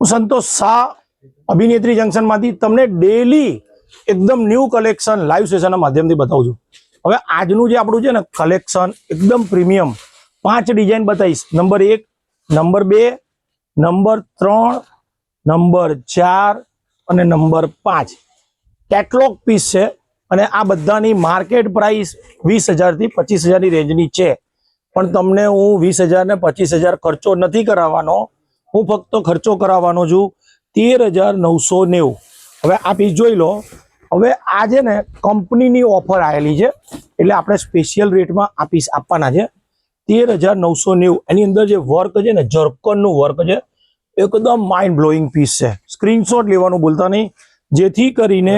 હું સંતોષ શાહ અભિનેત્રી જંકશનમાંથી તમને ડેલી એકદમ ન્યૂ કલેક્શન લાઈવ સેશનના માધ્યમથી બતાવું છું. હવે આજનું જે આપણું છે ને કલેક્શન એકદમ પ્રીમિયમ 5 ડિઝાઇન બતાવીશ. નંબર 1, નંબર 2, નંબર 3, નંબર 4 અને નંબર 5 કેટલોગ પીસ છે અને આ બધાની માર્કેટ પ્રાઇસ 20,000 થી 25,000 ની રેન્જની છે. પણ તમને હું 20,000 ને 25,000 ખર્ચો નથી કરાવવાનો. હું ફક્ત ખર્ચો કરાવવાનો છું 13,990. હવે આ પીસ જોઈ લો. હવે આ છે ને કંપનીની ઓફર આવેલી છે એટલે આપણે સ્પેશિયલ રેટમાં આ પીસ આપવાના છે 13,990. એની અંદર જે વર્ક છે ને જર્કનનું વર્ક છે, એકદમ માઇન્ડ બ્લોઈંગ પીસ છે. સ્ક્રીનશોટ લેવાનું ભૂલતા નહીં, જેથી કરીને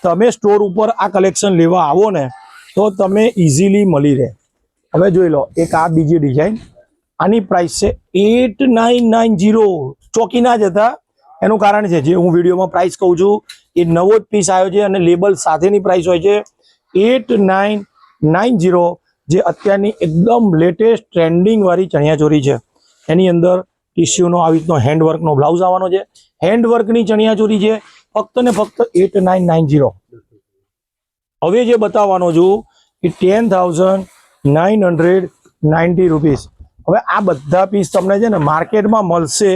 તમે સ્ટોર ઉપર આ કલેક્શન લેવા આવો ને તો તમે ઇઝીલી મળી રહે. હવે જોઈ લો એક આ બીજી ડિઝાઇન. આની પ્રાઇસ છે 8,990. ચોકી ના જતા, એનું કારણ છે જે હું વિડીયોમાં પ્રાઇસ કહું છું એ નવો જ પીસ આવ્યો છે અને લેબલ સાથેની પ્રાઇસ હોય છે 8,990. જે અત્યારની એકદમ લેટેસ્ટ ટ્રેન્ડિંગ વાળી ચણિયાચોળી છે. એની અંદર ટિશ્યુનો આવી રીતનો હેન્ડવર્કનો બ્લાઉઝ આવવાનો છે. હેન્ડવર્કની ચણિયાચોળી છે, ફક્ત ને ફક્ત 8,990. હવે જે બતાવવાનો છું એ 10,990 રૂપીસ. હવે આ બધા પીસ તમને છે ને માર્કેટમાં મળશે,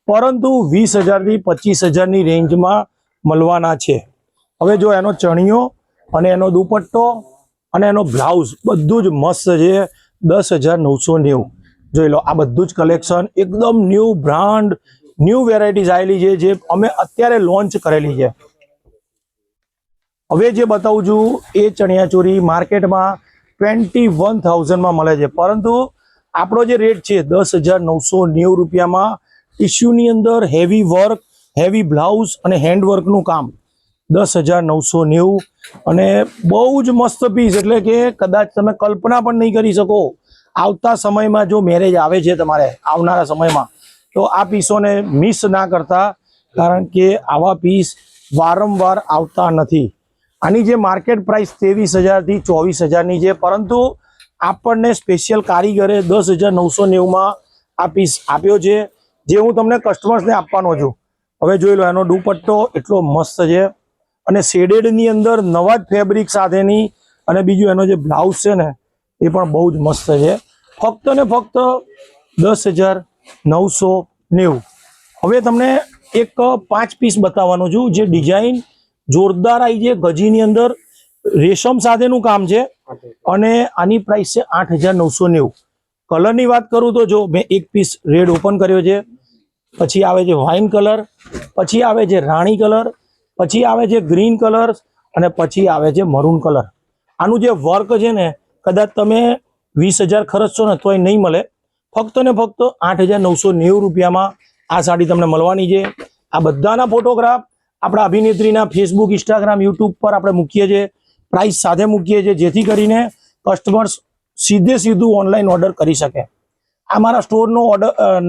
પરંતુ 20,000 થી 25,000 ની રેન્જમાં મળવાના છે. હવે જો એનો ચણિયો અને એનો દુપટ્ટો અને એનો બ્લાઉઝ બધું જ મસ્ત છે. 10,990. જોઈ લો આ બધું જ કલેક્શન એકદમ ન્યૂ બ્રાન્ડ, ન્યૂ વેરાયટીઝ આવેલી છે જે અમે અત્યારે લોન્ચ કરેલી છે. હવે જે બતાવું છું એ ચણિયાચોળી માર્કેટમાં 21,000 માં મળે છે, પરંતુ આપણો જે રેટ છે 10,990 રૂપિયામાં ટિશ્યુની અંદર હેવી વર્ક, હેવી બ્લાઉઝ અને હેન્ડવર્કનું કામ 10,990. અને બહુ જ મસ્ત પીસ, એટલે કે કદાચ તમે કલ્પના પણ નહીં કરી શકો. આવતા સમયમાં જો મેરેજ આવે છે તમારે આવનારા સમયમાં, તો આ પીસોને મિસ ના કરતા, કારણ કે આવા પીસ વારંવાર આવતા નથી. આની જે માર્કેટ પ્રાઇસ 23,000 થી 24,000 ની છે, પરંતુ આપણને સ્પેશિયલ કારીગરે 10,990 આ પીસ આપ્યો છે, જે હું તમને કસ્ટમર્સને આપવાનો છું. હવે જોઈ લો એનો દુપટ્ટો એટલો મસ્ત છે અને શેડેડની અંદર નવા જ ફેબ્રિક સાથેની, અને બીજું એનો જે બ્લાઉઝ છે ને એ પણ બહુ જ મસ્ત છે. ફક્ત ને ફક્ત 10,990. હવે તમને એક 5 પીસ બતાવવાનો છું જે ડિઝાઇન જોરદાર આવી છે. ગજીની અંદર રેશમ સાથેનું કામ છે અને આની પ્રાઇસ છે 8,990. કલરની વાત કરું તો જો મેં એક પીસ રેડ ઓપન કર્યો છે, પછી આવે છે વાઇન કલર, પછી આવે છે રાણી કલર, પછી આવે છે ગ્રીન કલર અને પછી આવે છે મરૂન કલર. આનું જે વર્ક છે ને કદાચ તમે 20,000 ખર્ચશો ને તોય નહીં મળે. ફક્ત ને ફક્ત 8,990 રૂપિયામાં આ સાડી તમને મળવાની છે. આ બધાના ફોટોગ્રાફ આપણા અભિનેત્રીના ફેસબુક, ઇન્સ્ટાગ્રામ, યુટ્યુબ પર આપણે મૂકીએ છીએ, પ્રાઇસ સાથે મૂકીએ છીએ, જેથી કરીને કસ્ટમર્સ સીધું ઓનલાઈન ઓર્ડર કરી શકે. આ મારા સ્ટોરનો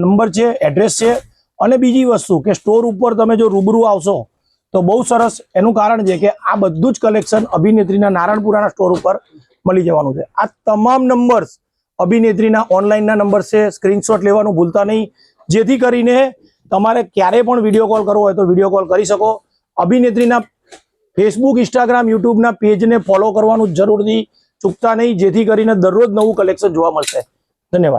નંબર છે, એડ્રેસ છે. અને બીજી વસ્તુ કે સ્ટોર ઉપર તમે જો રૂબરૂ આવશો તો બહુ સરસ. એનું કારણ છે કે આ બધું જ કલેક્શન અભિનેત્રીના નારાયણપુરાના સ્ટોર ઉપર મળી જવાનું છે. આ તમામ નંબર્સ અભિનેત્રીના ઓનલાઈનના નંબર છે. સ્ક્રીનશોટ લેવાનું ભૂલતા નહીં, જેથી કરીને તમારે ક્યારે પણ વિડીયો કોલ કરવો હોય તો વિડીયો કોલ કરી શકો. અભિનેત્રીના ફેસબુક, ઇન્સ્ટાગ્રામ, યુટ્યુબના પેજને ફોલો કરવાનું જરૂરથી ચૂકતા નહીં, જેથી કરીને દરરોજ નવું કલેક્શન જોવા મળશે. ધન્યવાદ.